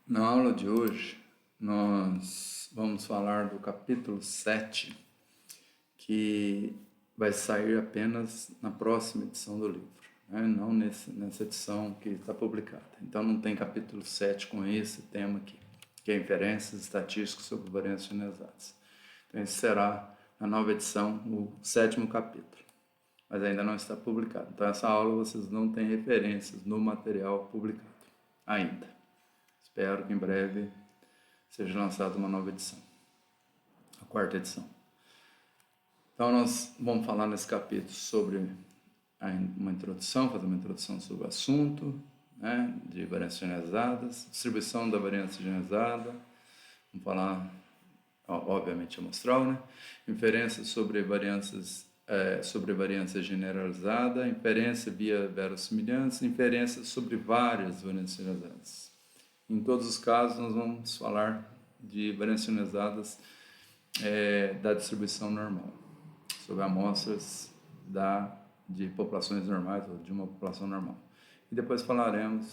Na aula de hoje, nós vamos falar do capítulo 7, que vai sair apenas na próxima edição do livro, né? Não nessa edição que está publicada. Então não tem capítulo 7 com esse tema aqui, que é inferências estatísticas sobre variâncias generalizadas. Então esse será, na nova edição, o 7º capítulo, mas ainda não está publicado. Então essa aula vocês não têm referências no material publicado ainda. Espero que em breve seja lançada uma nova edição, a 4ª edição. Então nós vamos falar nesse capítulo sobre uma introdução, fazer uma introdução sobre o assunto, né, de variâncias generalizadas, distribuição da variância generalizada, vamos falar, obviamente, amostral, né, inferências sobre variância generalizada, inferência via verossimilhança, inferência sobre várias variâncias generalizadas. Em todos os casos, nós vamos falar de variâncias generalizadas da distribuição normal, sobre amostras de populações normais ou de uma população normal. E depois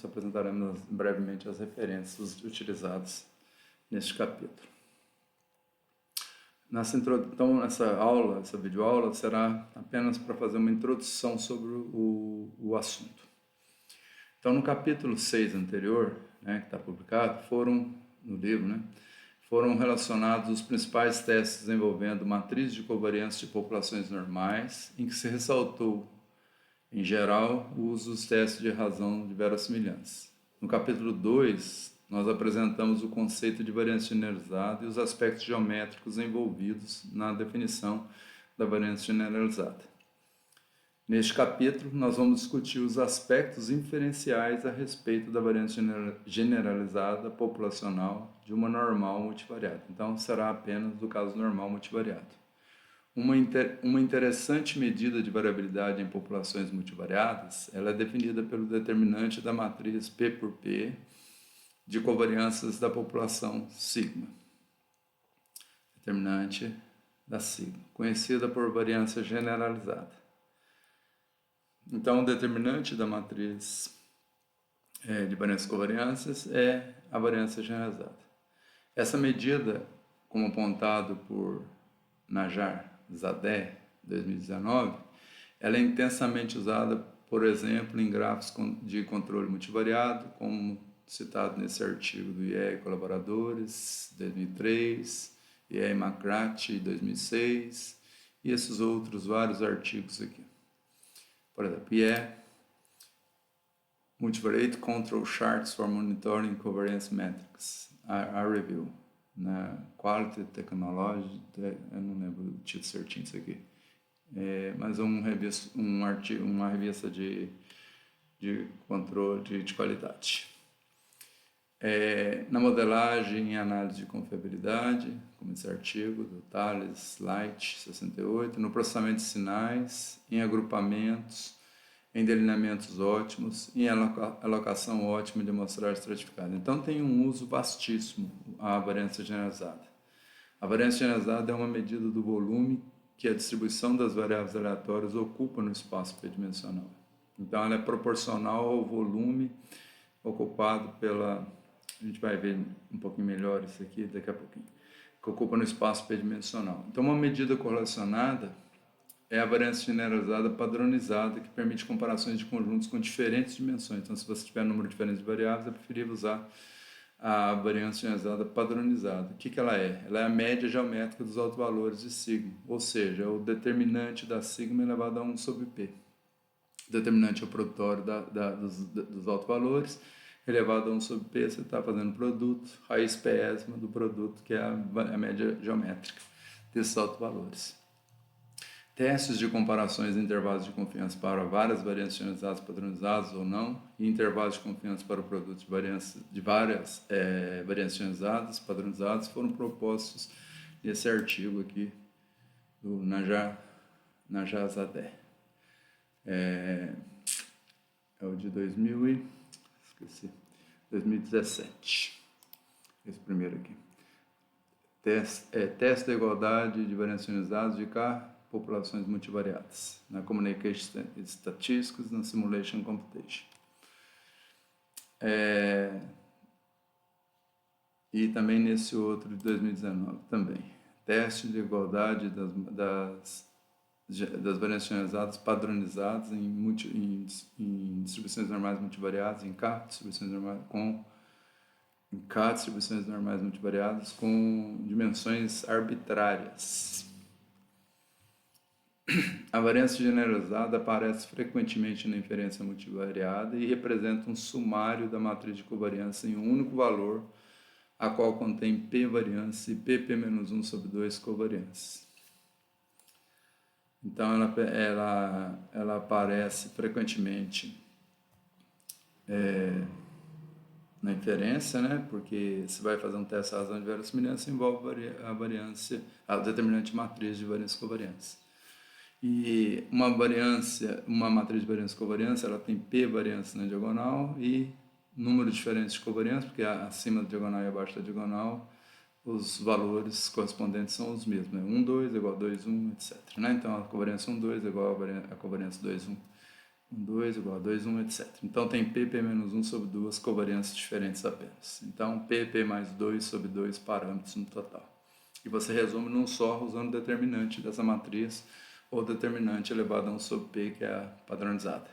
apresentaremos brevemente as referências utilizadas neste capítulo. Então, essa videoaula será apenas para fazer uma introdução sobre o assunto. Então, no capítulo 6 anterior, né, que está publicado, no livro, né, foram relacionados os principais testes envolvendo matrizes de covariância de populações normais, em que se ressaltou, em geral, o uso dos testes de razão de verossimilhança. No capítulo 2, nós apresentamos o conceito de variância generalizada e os aspectos geométricos envolvidos na definição da variância generalizada. Neste capítulo, nós vamos discutir os aspectos inferenciais a respeito da variância generalizada populacional de uma normal multivariada. Então, será apenas do caso normal multivariado. Uma interessante medida de variabilidade em populações multivariadas, ela é definida pelo determinante da matriz P por P de covariâncias da população sigma. Determinante da sigma, conhecida por variância generalizada. Então, o determinante da matriz de variâncias covariâncias é a variância generalizada. Essa medida, como apontado por Najar Zadeh, 2019, ela é intensamente usada, por exemplo, em gráficos de controle multivariado, como citado nesse artigo do IE Colaboradores, 2003, IE McGrath, 2006, e esses outros vários artigos aqui. Por exemplo, Multivariate Control Charts for Monitoring Covariance Metrics, a review, na Quality Technology, eu não lembro o título certinho disso aqui, mas uma revista de controle de qualidade. Na modelagem e análise de confiabilidade, como esse artigo do Thales Light, 68, no processamento de sinais, em agrupamentos, em delineamentos ótimos, em alocação ótima de amostragem estratificada. Então tem um uso vastíssimo a variância generalizada. A variância generalizada é uma medida do volume que a distribuição das variáveis aleatórias ocupa no espaço p-dimensional. Então ela é proporcional ao volume ocupado pela... A gente vai ver um pouquinho melhor isso aqui daqui a pouquinho. Que ocupa no espaço p-dimensional. Então uma medida correlacionada é a variância generalizada padronizada, que permite comparações de conjuntos com diferentes dimensões. Então, se você tiver um número diferente de variáveis, é preferível usar a variância generalizada padronizada. O que ela é? Ela é a média geométrica dos autovalores de sigma, ou seja, é o determinante da sigma elevado a 1 sobre p. O determinante é o produtório dos autovalores, elevado a 1 sobre p, você está fazendo produto, raiz pésima do produto, que é a média geométrica desses autovalores. Testes de comparações em intervalos de confiança para várias variâncias generalizadas padronizadas ou não, e intervalos de confiança para o produto de várias variâncias generalizadas padronizadas foram propostos nesse artigo aqui do Najar Zadeh. É o de 2017. Esse primeiro aqui. Teste da igualdade de variâncias generalizadas de populações multivariadas, na Communication Statistics, na Simulation Computation. e também nesse outro de 2019 também. Teste de igualdade das variâncias generalizadas padronizadas em distribuições normais multivariadas, em K, distribuições normais multivariadas com dimensões arbitrárias. A variância generalizada aparece frequentemente na inferência multivariada e representa um sumário da matriz de covariância em um único valor, a qual contém P variância e PP-1 sobre 2 covariâncias. Então, ela aparece frequentemente na inferência, né? Porque se vai fazer um teste de razão de verossimilhança, envolve a determinante matriz de variância e covariância. E uma matriz de variância e covariância, ela tem P variância na diagonal e números diferentes de covariância, porque acima da diagonal e abaixo da diagonal, os valores correspondentes são os mesmos, né? 1, 2 igual a 2, 1, etc. Né? Então, a covariância 1, 2 igual a covariância 2, 1. 1, 2 igual a 2, 1, etc. Então, tem PP-1 sobre duas covariâncias diferentes apenas. Então, PP mais 2 sobre 2 parâmetros no total. E você resume num só usando o determinante dessa matriz, ou determinante elevado a 1 sobre P, que é a padronizada.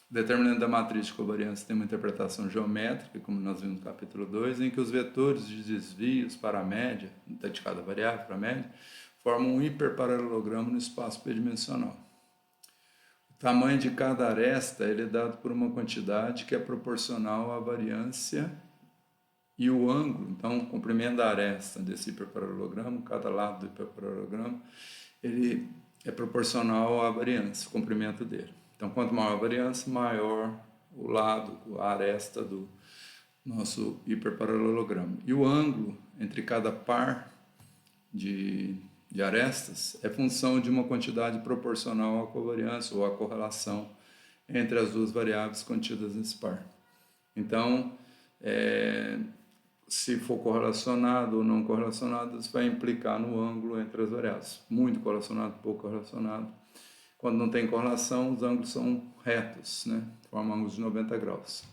O determinante da matriz de covariância tem uma interpretação geométrica, como nós vimos no capítulo 2, em que os vetores de desvios para a média, de cada variável para a média, formam um hiperparalelogramo no espaço bidimensional. O tamanho de cada aresta ele é dado por uma quantidade que é proporcional à variância e o ângulo. Então, o comprimento da aresta desse hiperparalelogramo, cada lado do hiperparalelogramo, ele é proporcional à variância, o comprimento dele. Então, quanto maior a variância, maior o lado, a aresta do nosso hiperparalelogramo. E o ângulo entre cada par de arestas é função de uma quantidade proporcional à covariância ou à correlação entre as duas variáveis contidas nesse par. Então, se for correlacionado ou não correlacionado, isso vai implicar no ângulo entre as variáveis. Muito correlacionado, pouco correlacionado. Quando não tem correlação, os ângulos são retos, né? Formam ângulos de 90 graus.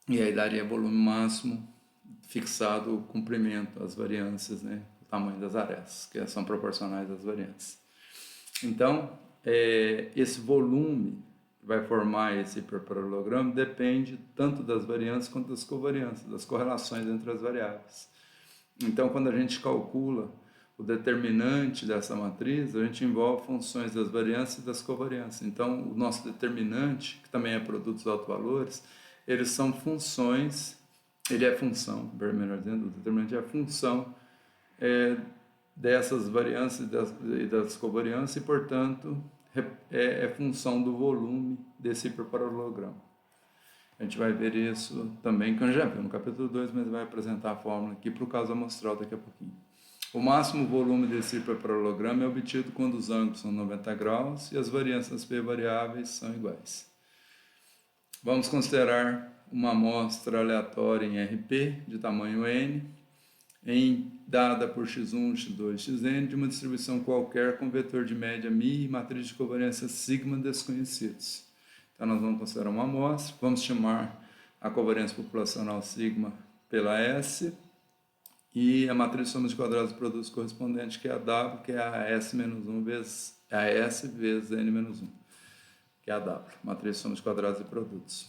E aí daria volume máximo fixado o comprimento, as variâncias, né? O tamanho das arestas, que são proporcionais às variâncias. Então, esse volume que vai formar esse hiperparalelogramo depende tanto das variâncias quanto das covariâncias, das correlações entre as variáveis. Então, quando a gente calcula o determinante dessa matriz, a gente envolve funções das variâncias e das covariâncias. Então, o nosso determinante, que também é produto dos autovalores, eles são funções, ele é função, melhor dizendo, o determinante é a função dessas variâncias e das covariâncias e, portanto, é função do volume desse hiperparalelogramo. A gente vai ver isso também, que eu já vi no capítulo 2, mas vai apresentar a fórmula aqui para o caso amostral daqui a pouquinho. O máximo volume desse hiperparalelogramo é obtido quando os ângulos são 90 graus e as variâncias P variáveis são iguais. Vamos considerar uma amostra aleatória em RP de tamanho n, dada por x1, x2, xn, de uma distribuição qualquer com vetor de média μ e matriz de covariância sigma desconhecidos. Então, nós vamos considerar uma amostra, vamos chamar a covariância populacional sigma pela S, e a matriz de soma de quadrados de produtos correspondente, que é a W, que é a S-1 vezes a S vezes N-1, que é a W, matriz de soma de quadrados de produtos.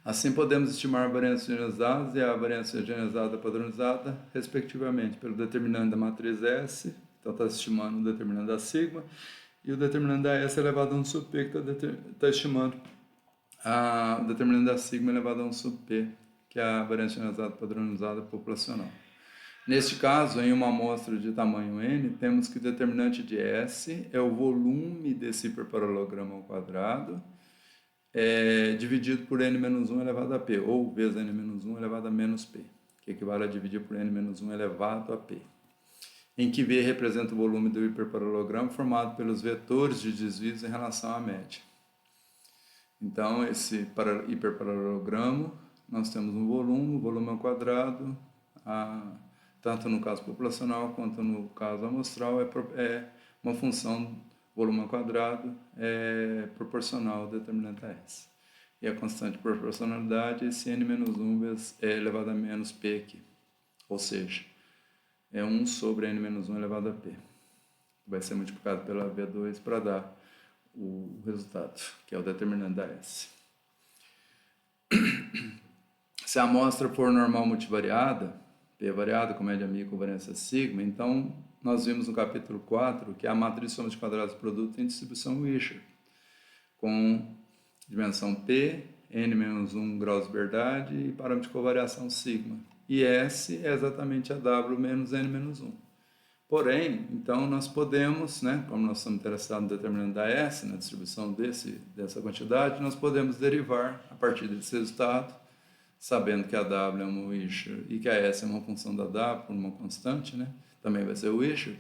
Assim, podemos estimar a variância generalizada e a variância generalizada padronizada, respectivamente, pelo determinante da matriz S, então está estimando o determinante da sigma, e o determinante da S elevado a 1 sub P, que está estimando o determinante da sigma elevado a 1 sub P, que é a variância generalizada padronizada populacional. Neste caso, em uma amostra de tamanho n, temos que o determinante de S é o volume desse hiperparalelogramo ao quadrado, dividido por n-1 elevado a p, ou vezes n-1 elevado a menos p, que equivale a dividir por n-1 elevado a p, em que v representa o volume do hiperparalelogramo formado pelos vetores de desvios em relação à média. Então, esse hiperparalelogramo, nós temos um volume, o volume ao quadrado, tanto no caso populacional quanto no caso amostral, é uma função volume ao quadrado proporcional ao determinante a S. e a constante de proporcionalidade, esse n-1 é elevado a menos p aqui. Ou seja, é 1 sobre n-1 elevado a p. Vai ser multiplicado pela V2 para dar o resultado, que é o determinante da S. Se a amostra for normal multivariada, P variada com média μ com variância sigma, então nós vimos no capítulo 4 que a matriz de soma de quadrados do produto tem distribuição Wishart, com dimensão P, n-1 graus de liberdade e parâmetro de covariação sigma. E S é exatamente a W menos n-1. Porém, então nós podemos, como nós estamos interessados no determinante da S, na distribuição dessa quantidade, nós podemos derivar a partir desse resultado, sabendo que a W é uma Wishart e que a S é uma função da W por uma constante, também vai ser Wishart,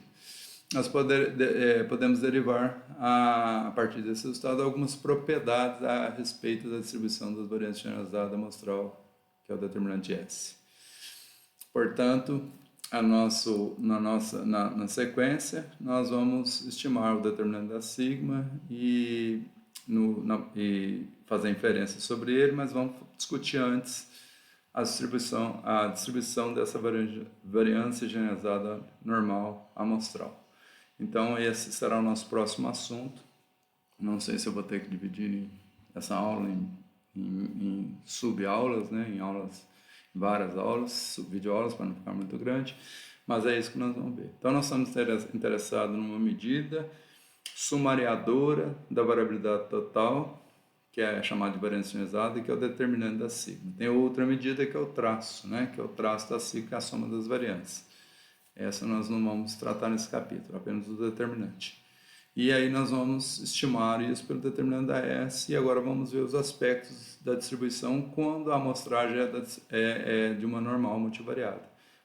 nós podemos derivar a partir desse resultado algumas propriedades a respeito da distribuição das variantes generalizadas amostral, que é o determinante S. Portanto, na sequência, nós vamos estimar o determinante da sigma e fazer inferência sobre ele, mas vamos discutir antes a distribuição dessa variância generalizada normal amostral. Então, esse será o nosso próximo assunto. Não sei se eu vou ter que dividir essa aula em sub-aulas, em várias aulas, subvídeo-aulas, para não ficar muito grande, mas é isso que nós vamos ver. Então, nós estamos interessados numa medida sumariadora da variabilidade total, que é chamada de variância generalizada, e que é o determinante da sigma. Tem outra medida que é o traço, que é o traço da sigma, que é a soma das variâncias. Essa nós não vamos tratar nesse capítulo, apenas o determinante. E aí nós vamos estimar isso pelo determinante da S, e agora vamos ver os aspectos da distribuição quando a amostragem é de uma normal multivariada.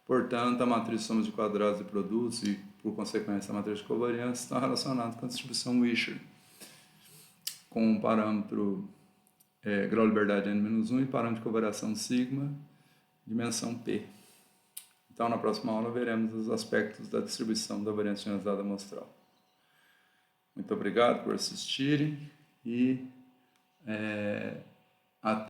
Portanto, a matriz de somas de quadrados e produtos e, por consequência, a matriz de covariância estão relacionadas com a distribuição Wishart, com o parâmetro grau de liberdade n-1 e parâmetro de covariação sigma, dimensão P. Então, na próxima aula, veremos os aspectos da distribuição da variância generalizada amostral. Muito obrigado por assistirem e até